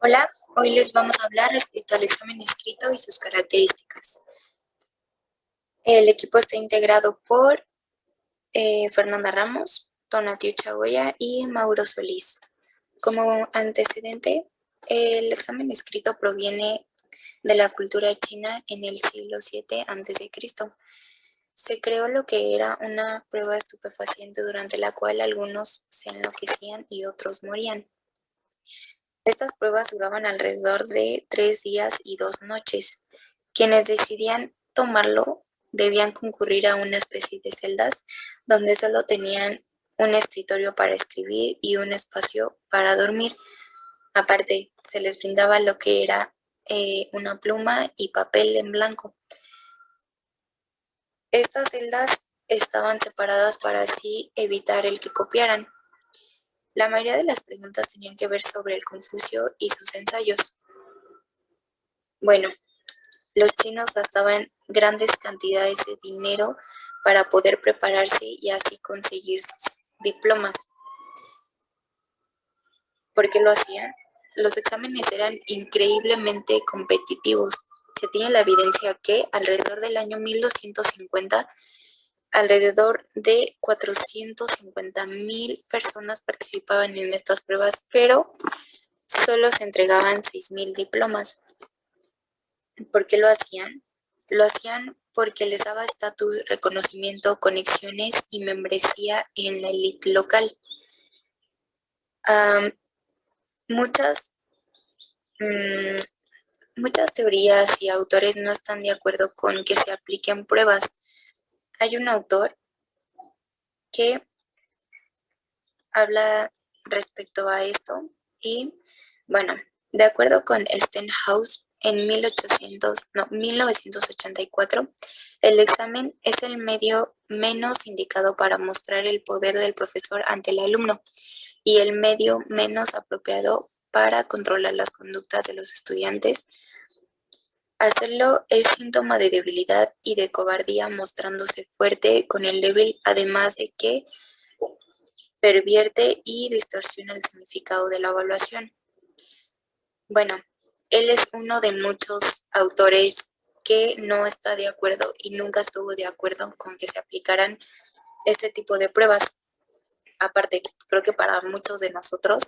Hola, hoy les vamos a hablar respecto al examen escrito y sus características. El equipo está integrado por Fernanda Ramos, Tonatiuh Chagoya y Mauro Solís. Como antecedente, el examen escrito proviene de la cultura china en el siglo VII a.C. Se creó lo que era una prueba estupefaciente durante la cual algunos se enloquecían y otros morían. Estas pruebas duraban alrededor de 3 días y 2 noches. Quienes decidían tomarlo debían concurrir a una especie de celdas donde solo tenían un escritorio para escribir y un espacio para dormir. Aparte, se les brindaba lo que era una pluma y papel en blanco. Estas celdas estaban separadas para así evitar el que copiaran. La mayoría de las preguntas tenían que ver sobre el Confucio y sus ensayos. Bueno, los chinos gastaban grandes cantidades de dinero para poder prepararse y así conseguir sus diplomas. ¿Por qué lo hacían? Los exámenes eran increíblemente competitivos. Se tiene la evidencia que alrededor del año 1250, alrededor de 450,000 personas participaban en estas pruebas, pero solo se entregaban 6,000 diplomas. ¿Por qué lo hacían? Lo hacían porque les daba estatus, reconocimiento, conexiones y membresía en la élite local. Um, muchas, mm, muchas teorías y autores no están de acuerdo con que se apliquen pruebas. Hay un autor que habla respecto a esto y, bueno, de acuerdo con Stenhouse, en 1984, el examen es el medio menos indicado para mostrar el poder del profesor ante el alumno y el medio menos apropiado para controlar las conductas de los estudiantes. Hacerlo es síntoma de debilidad y de cobardía, mostrándose fuerte con el débil, además de que pervierte y distorsiona el significado de la evaluación. Bueno, él es uno de muchos autores que no está de acuerdo y nunca estuvo de acuerdo con que se aplicaran este tipo de pruebas. Aparte, creo que para muchos de nosotros,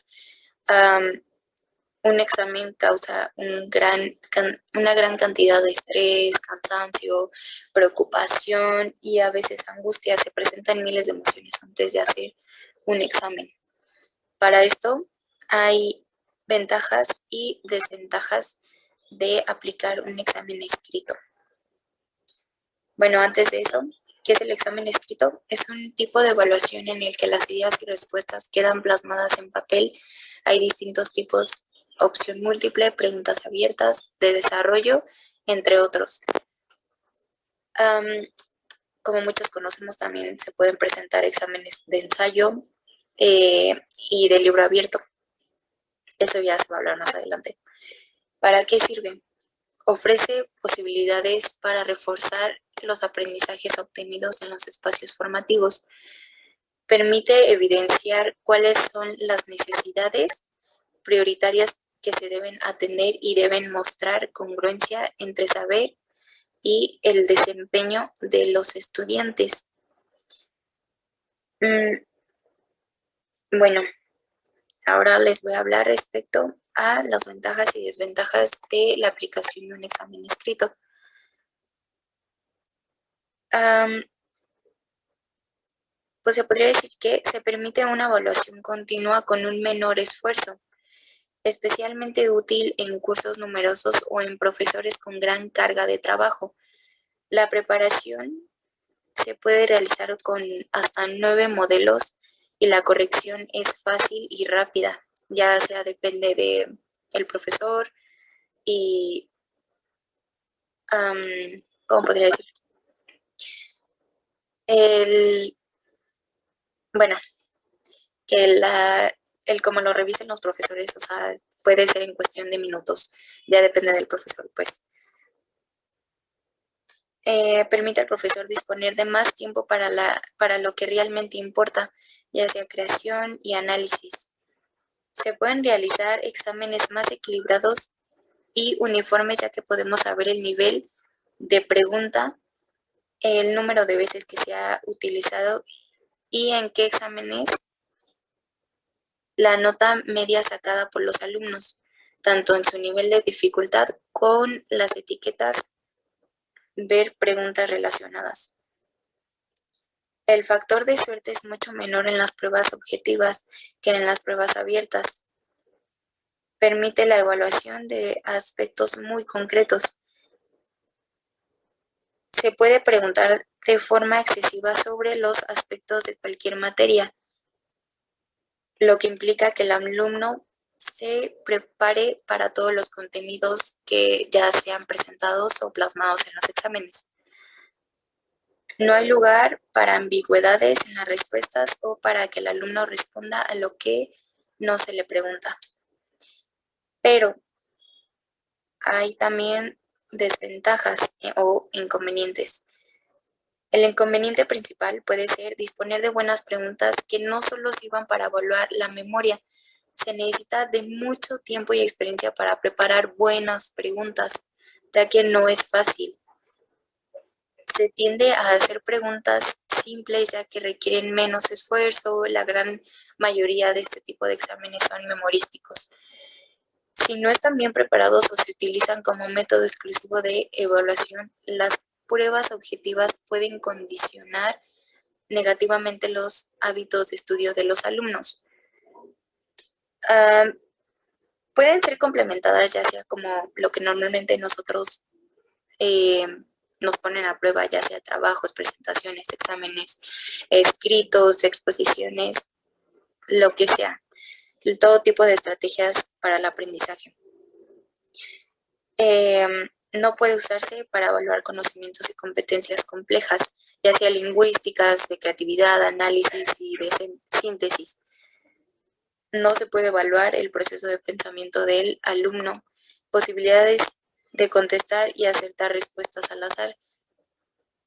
un examen causa una gran cantidad de estrés, cansancio, preocupación y a veces angustia. Se presentan miles de emociones antes de hacer un examen. Para esto hay ventajas y desventajas de aplicar un examen escrito. Bueno, antes de eso, ¿qué es el examen escrito? Es un tipo de evaluación en el que las ideas y respuestas quedan plasmadas en papel. Hay distintos tipos: opción múltiple, preguntas abiertas, de desarrollo, entre otros. Como muchos conocemos, también se pueden presentar exámenes de ensayo y de libro abierto. Eso ya se va a hablar más adelante. ¿Para qué sirve? Ofrece posibilidades para reforzar los aprendizajes obtenidos en los espacios formativos. Permite evidenciar cuáles son las necesidades prioritarias que se deben atender y deben mostrar congruencia entre saber y el desempeño de los estudiantes. Bueno, ahora les voy a hablar respecto a las ventajas y desventajas de la aplicación de un examen escrito. Pues se podría decir que se permite una evaluación continua con un menor esfuerzo, especialmente útil en cursos numerosos o en profesores con gran carga de trabajo. La preparación se puede realizar con hasta 9 modelos y la corrección es fácil y rápida, ya sea depende del profesor y, ¿cómo podría decir? Bueno, que el cómo lo revisen los profesores, o sea, puede ser en cuestión de minutos, ya depende del profesor, pues. Permite al profesor disponer de más tiempo para lo que realmente importa, ya sea creación y análisis. Se pueden realizar exámenes más equilibrados y uniformes, ya que podemos saber el nivel de pregunta, el número de veces que se ha utilizado y en qué exámenes la nota media sacada por los alumnos, tanto en su nivel de dificultad con las etiquetas, ver preguntas relacionadas. El factor de suerte es mucho menor en las pruebas objetivas que en las pruebas abiertas. Permite la evaluación de aspectos muy concretos. Se puede preguntar de forma excesiva sobre los aspectos de cualquier materia, lo que implica que el alumno se prepare para todos los contenidos que ya sean presentados o plasmados en los exámenes. No hay lugar para ambigüedades en las respuestas o para que el alumno responda a lo que no se le pregunta. Pero hay también desventajas o inconvenientes. El inconveniente principal puede ser disponer de buenas preguntas que no solo sirvan para evaluar la memoria. Se necesita de mucho tiempo y experiencia para preparar buenas preguntas, ya que no es fácil. Se tiende a hacer preguntas simples, ya que requieren menos esfuerzo. La gran mayoría de este tipo de exámenes son memorísticos. Si no están bien preparados o se utilizan como método exclusivo de evaluación, las pruebas objetivas pueden condicionar negativamente los hábitos de estudio de los alumnos. Pueden ser complementadas, ya sea como lo que normalmente nosotros nos ponen a prueba, ya sea trabajos, presentaciones, exámenes, escritos, exposiciones, lo que sea, todo tipo de estrategias para el aprendizaje. No puede usarse para evaluar conocimientos y competencias complejas, ya sea lingüísticas, de creatividad, análisis y de síntesis. No se puede evaluar el proceso de pensamiento del alumno, posibilidades de contestar y acertar respuestas al azar,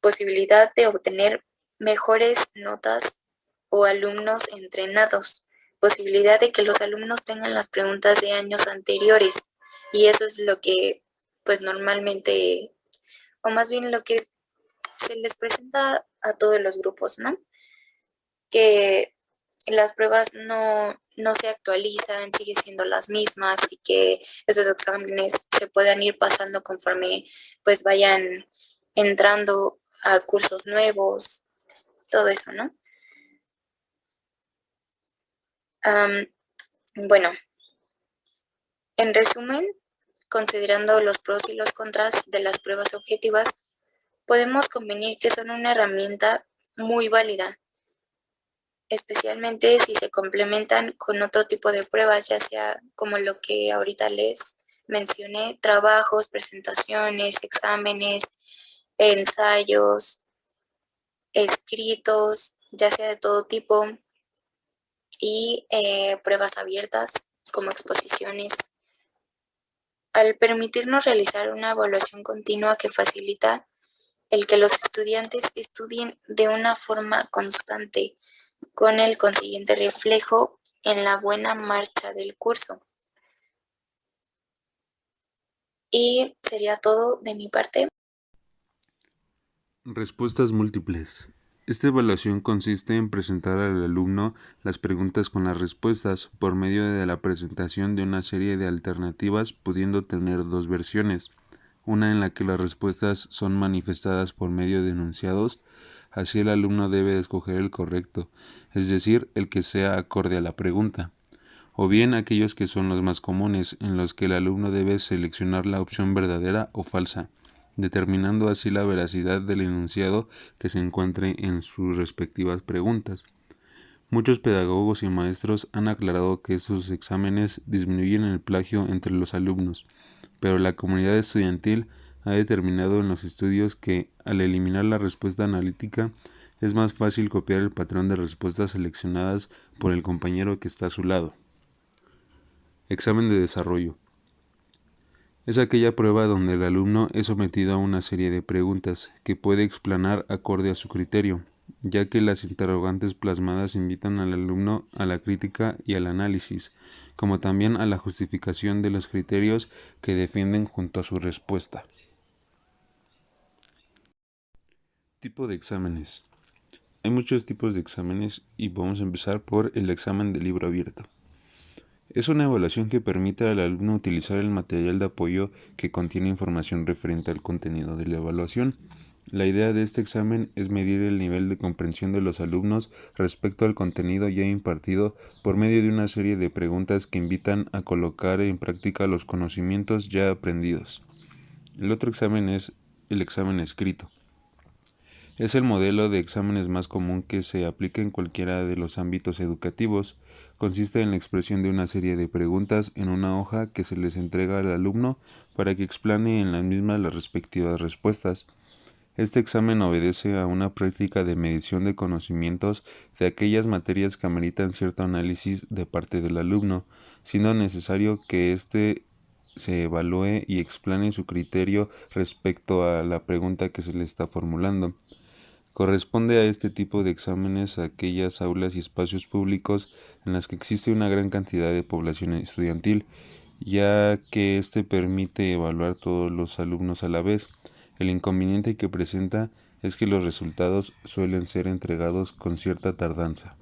posibilidad de obtener mejores notas o alumnos entrenados, posibilidad de que los alumnos tengan las preguntas de años anteriores, y eso es lo que pues normalmente, o más bien lo que se les presenta a todos los grupos, ¿no? Que las pruebas no se actualizan, siguen siendo las mismas y que esos exámenes se puedan ir pasando conforme pues vayan entrando a cursos nuevos, todo eso, ¿no? Bueno, en resumen, considerando los pros y los contras de las pruebas objetivas, podemos convenir que son una herramienta muy válida, especialmente si se complementan con otro tipo de pruebas, ya sea como lo que ahorita les mencioné, trabajos, presentaciones, exámenes, ensayos, escritos, ya sea de todo tipo, y pruebas abiertas como exposiciones. Al permitirnos realizar una evaluación continua que facilita el que los estudiantes estudien de una forma constante, con el consiguiente reflejo en la buena marcha del curso. Y sería todo de mi parte. Respuestas múltiples. Esta evaluación consiste en presentar al alumno las preguntas con las respuestas por medio de la presentación de una serie de alternativas, pudiendo tener dos versiones, una en la que las respuestas son manifestadas por medio de enunciados. Así el alumno debe escoger el correcto, es decir, el que sea acorde a la pregunta, o bien aquellos que son los más comunes, en los que el alumno debe seleccionar la opción verdadera o falsa, determinando así la veracidad del enunciado que se encuentre en sus respectivas preguntas. Muchos pedagogos y maestros han aclarado que estos exámenes disminuyen el plagio entre los alumnos, pero la comunidad estudiantil ha determinado en los estudios que, al eliminar la respuesta analítica, es más fácil copiar el patrón de respuestas seleccionadas por el compañero que está a su lado. Examen de desarrollo. Es aquella prueba donde el alumno es sometido a una serie de preguntas que puede explanar acorde a su criterio. ya que las interrogantes plasmadas invitan al alumno a la crítica y al análisis, como también a la justificación de los criterios que defienden junto a su respuesta. Tipo de exámenes. Hay muchos tipos de exámenes y vamos a empezar por el examen de libro abierto. Es una evaluación que permite al alumno utilizar el material de apoyo que contiene información referente al contenido de la evaluación. La idea de este examen es medir el nivel de comprensión de los alumnos respecto al contenido ya impartido por medio de una serie de preguntas que invitan a colocar en práctica los conocimientos ya aprendidos. El otro examen es el examen escrito. Es el modelo de exámenes más común que se aplica en cualquiera de los ámbitos educativos. Consiste en la expresión de una serie de preguntas en una hoja que se les entrega al alumno para que explane en las mismas las respectivas respuestas. Este examen obedece a una práctica de medición de conocimientos de aquellas materias que ameritan cierto análisis de parte del alumno, siendo necesario que éste se evalúe y explane su criterio respecto a la pregunta que se le está formulando. Corresponde a este tipo de exámenes a aquellas aulas y espacios públicos en las que existe una gran cantidad de población estudiantil, ya que éste permite evaluar todos los alumnos a la vez. El inconveniente que presenta es que los resultados suelen ser entregados con cierta tardanza.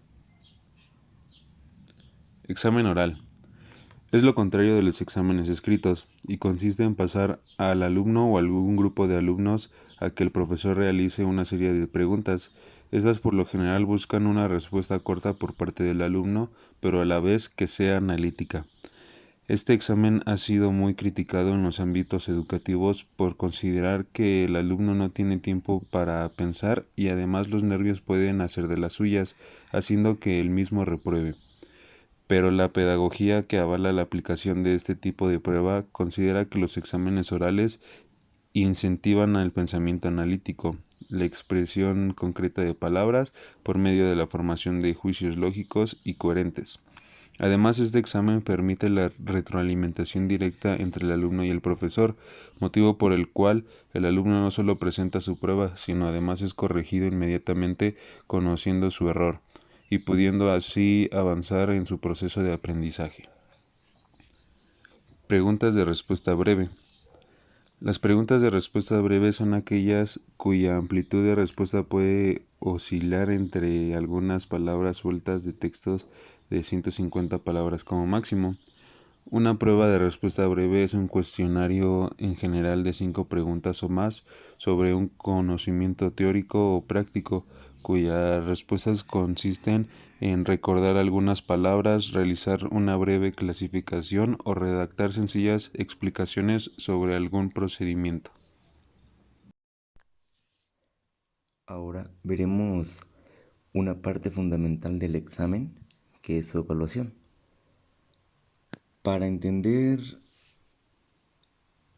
Examen oral. Es lo contrario de los exámenes escritos y consiste en pasar al alumno o algún grupo de alumnos a que el profesor realice una serie de preguntas. Estas por lo general buscan una respuesta corta por parte del alumno, pero a la vez que sea analítica. Este examen ha sido muy criticado en los ámbitos educativos por considerar que el alumno no tiene tiempo para pensar y además los nervios pueden hacer de las suyas, haciendo que él mismo repruebe. Pero la pedagogía que avala la aplicación de este tipo de prueba considera que los exámenes orales incentivan al pensamiento analítico, la expresión concreta de palabras por medio de la formación de juicios lógicos y coherentes. Además, este examen permite la retroalimentación directa entre el alumno y el profesor, motivo por el cual el alumno no solo presenta su prueba, sino además es corregido inmediatamente conociendo su error y pudiendo así avanzar en su proceso de aprendizaje. Preguntas de respuesta breve. Las preguntas de respuesta breve son aquellas cuya amplitud de respuesta puede oscilar entre algunas palabras sueltas de textos de 150 palabras como máximo. Una prueba de respuesta breve es un cuestionario en general de 5 preguntas o más sobre un conocimiento teórico o práctico, cuyas respuestas consisten en recordar algunas palabras, realizar una breve clasificación o redactar sencillas explicaciones sobre algún procedimiento. Ahora veremos una parte fundamental del examen, que es su evaluación. Para entender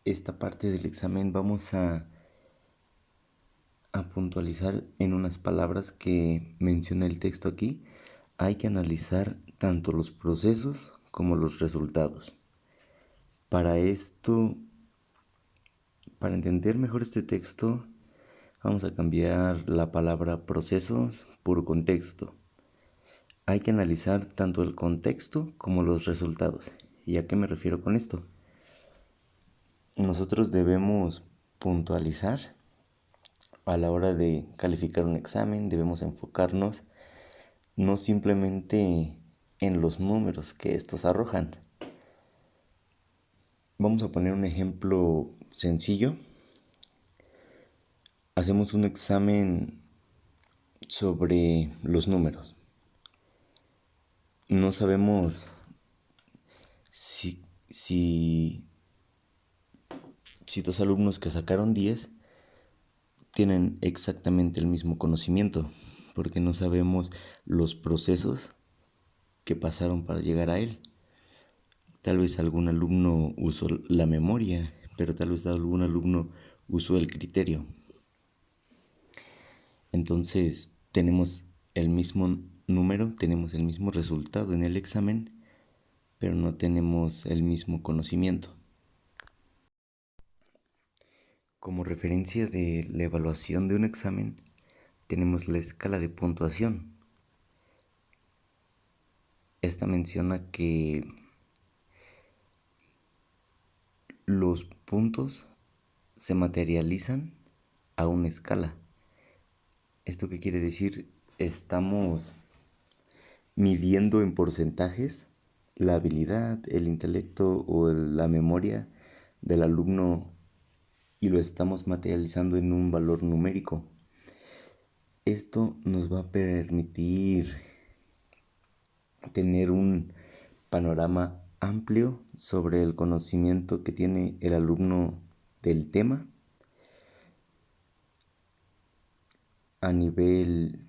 esta parte del examen vamos a puntualizar en unas palabras que menciona el texto aquí. Hay que analizar tanto los procesos como los resultados. Para esto, para entender mejor este texto, vamos a cambiar la palabra procesos por contexto. Hay que analizar tanto el contexto como los resultados. ¿Y a qué me refiero con esto? Nosotros debemos puntualizar a la hora de calificar un examen, debemos enfocarnos no simplemente en los números que estos arrojan. Vamos a poner un ejemplo sencillo. Hacemos un examen sobre los números. No sabemos si dos alumnos que sacaron 10 tienen exactamente el mismo conocimiento, porque no sabemos los procesos que pasaron para llegar a él. Tal vez algún alumno usó la memoria, pero tal vez algún alumno usó el criterio. Entonces tenemos el mismo número, tenemos el mismo resultado en el examen, pero no tenemos el mismo conocimiento. Como referencia de la evaluación de un examen, tenemos la escala de puntuación. Esta menciona que los puntos se materializan a una escala. ¿Esto qué quiere decir? Estamos midiendo en porcentajes la habilidad, el intelecto o la memoria del alumno y lo estamos materializando en un valor numérico. Esto nos va a permitir tener un panorama amplio sobre el conocimiento que tiene el alumno del tema a nivel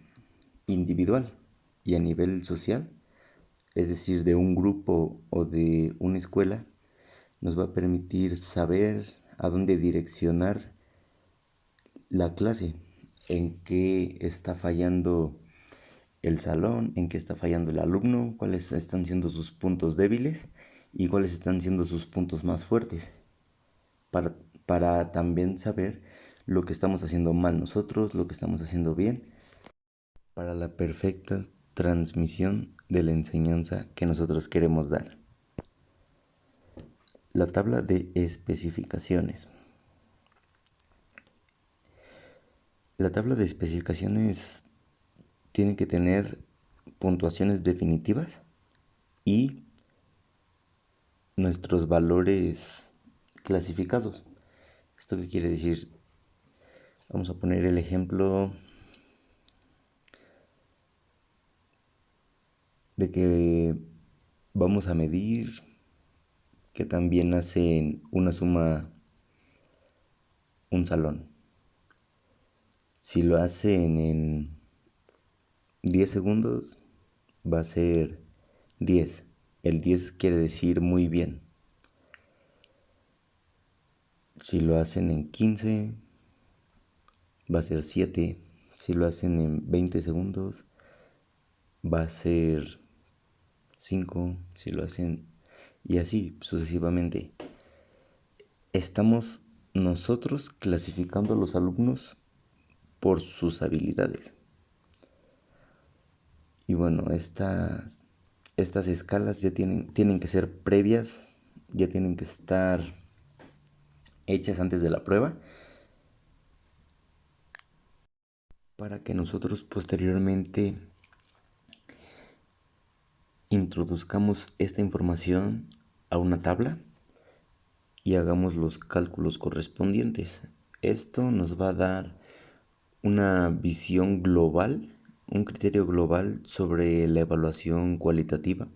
individual y a nivel social, es decir, de un grupo o de una escuela. Nos va a permitir saber a dónde direccionar la clase, en qué está fallando el salón, en qué está fallando el alumno, cuáles están siendo sus puntos débiles y cuáles están siendo sus puntos más fuertes, para también saber lo que estamos haciendo mal nosotros, lo que estamos haciendo bien, para la perfecta transmisión de la enseñanza que nosotros queremos dar. La tabla de especificaciones. La tabla de especificaciones tiene que tener puntuaciones definitivas y nuestros valores clasificados. ¿Esto qué quiere decir? Vamos a poner el ejemplo de que vamos a medir que también hacen una suma un salón. Si lo hacen en 10 segundos, va a ser 10. El 10 quiere decir muy bien. Si lo hacen en 15, va a ser 7. Si lo hacen en 20 segundos, va a ser 5. Si lo hacen... y así sucesivamente. Estamos nosotros clasificando a los alumnos por sus habilidades. Y bueno, estas escalas ya tienen que ser previas, ya tienen que estar hechas antes de la prueba, para que nosotros posteriormente introduzcamos esta información a una tabla y hagamos los cálculos correspondientes. Esto nos va a dar una visión global, un criterio global sobre la evaluación cualitativa.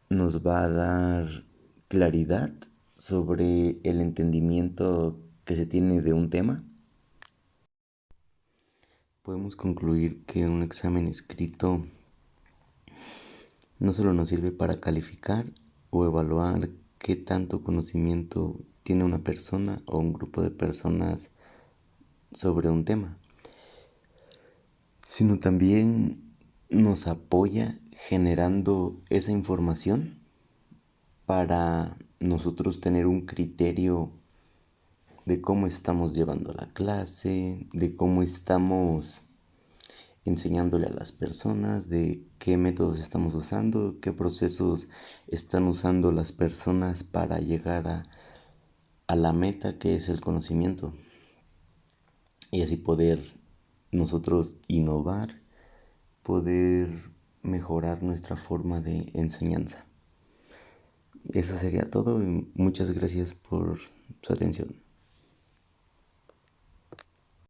Nos va a dar claridad sobre el entendimiento que se tiene de un tema. Podemos concluir que un examen escrito no solo nos sirve para calificar o evaluar qué tanto conocimiento tiene una persona o un grupo de personas sobre un tema, sino también nos apoya generando esa información para nosotros tener un criterio de cómo estamos llevando la clase, de cómo estamos enseñándole a las personas, de qué métodos estamos usando, qué procesos están usando las personas para llegar a la meta que es el conocimiento. Y así poder nosotros innovar, poder mejorar nuestra forma de enseñanza. Eso sería todo y muchas gracias por su atención.